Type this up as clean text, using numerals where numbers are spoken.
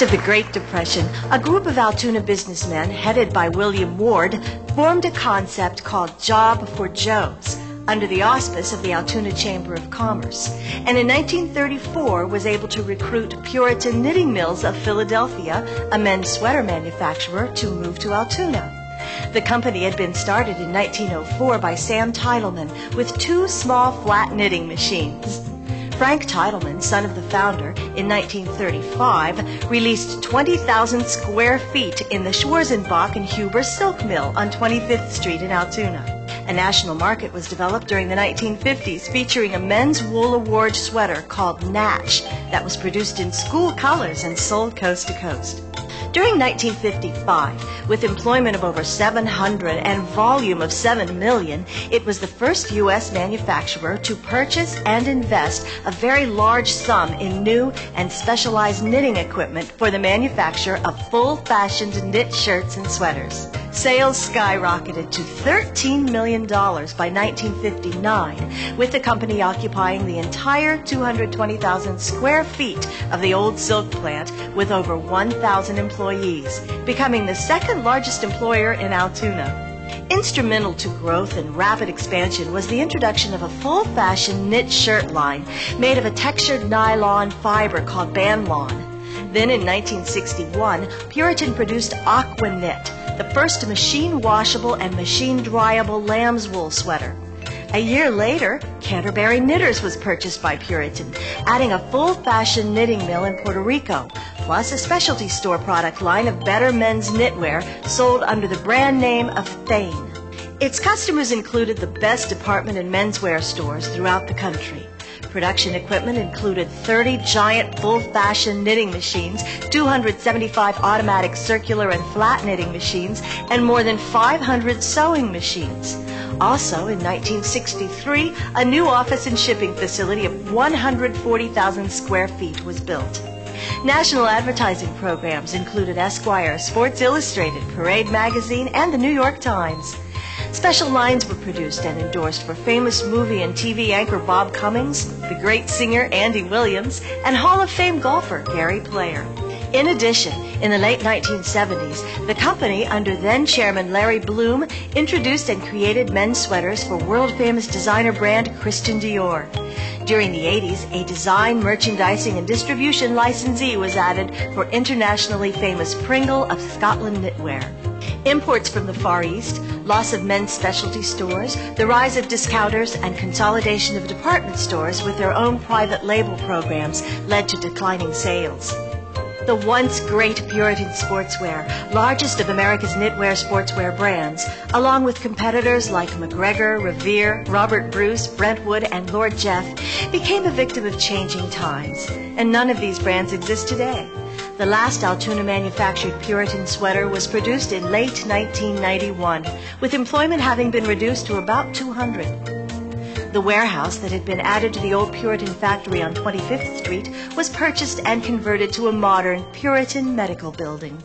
Of the Great Depression, a group of Altoona businessmen headed by William Ward formed a concept called Job for Joes under the auspice of the Altoona Chamber of Commerce, and in 1934 was able to recruit Puritan Knitting Mills of Philadelphia, a men's sweater manufacturer, to move to Altoona. The company had been started in 1904 by Sam Titleman with 2 small flat knitting machines. Frank Titleman, son of the founder, in 1935 released 20,000 square feet in the Schwarzenbach and Huber Silk Mill on 25th Street in Altoona. A national market was developed during the 1950s featuring a men's wool award sweater called Natch that was produced in school colors and sold coast to coast. During 1955, with employment of over 700 and volume of 7 million, it was the first U.S. manufacturer to purchase and invest a very large sum in new and specialized knitting equipment for the manufacture of full-fashioned knit shirts and sweaters. Sales skyrocketed to $13 million by 1959, with the company occupying the entire 220,000 square feet of the old silk plant with over 1,000 employees, becoming the second largest employer in Altoona. Instrumental to growth and rapid expansion was the introduction of a full-fashion knit shirt line made of a textured nylon fiber called Banlawn. Then in 1961, Puritan produced Aqua Knit, the first machine-washable and machine-dryable lamb's wool sweater. A year later, Canterbury Knitters was purchased by Puritan, adding a full-fashion knitting mill in Puerto Rico, plus a specialty store product line of better men's knitwear sold under the brand name of Thane. Its customers included the best department and menswear stores throughout the country. Production equipment included 30 giant full-fashion knitting machines, 275 automatic circular and flat knitting machines, and more than 500 sewing machines. Also, in 1963, a new office and shipping facility of 140,000 square feet was built. National advertising programs included Esquire, Sports Illustrated, Parade Magazine, and the New York Times. Special lines were produced and endorsed for famous movie and TV anchor Bob Cummings, the great singer Andy Williams, and Hall of Fame golfer Gary Player. In addition, in the late 1970s, the company, under then-chairman Larry Bloom, introduced and created men's sweaters for world-famous designer brand Christian Dior. During the 80s, a design, merchandising, and distribution licensee was added for internationally famous Pringle of Scotland knitwear. Imports from the Far East, loss of men's specialty stores, the rise of discounters, and consolidation of department stores with their own private label programs led to declining sales. The once great Puritan Sportswear, largest of America's knitwear sportswear brands, along with competitors like McGregor, Revere, Robert Bruce, Brentwood, and Lord Jeff, became a victim of changing times, and none of these brands exist today. The last Altoona manufactured Puritan sweater was produced in late 1991, with employment having been reduced to about 200. The warehouse that had been added to the old Puritan factory on 25th Street was purchased and converted to a modern Puritan medical building.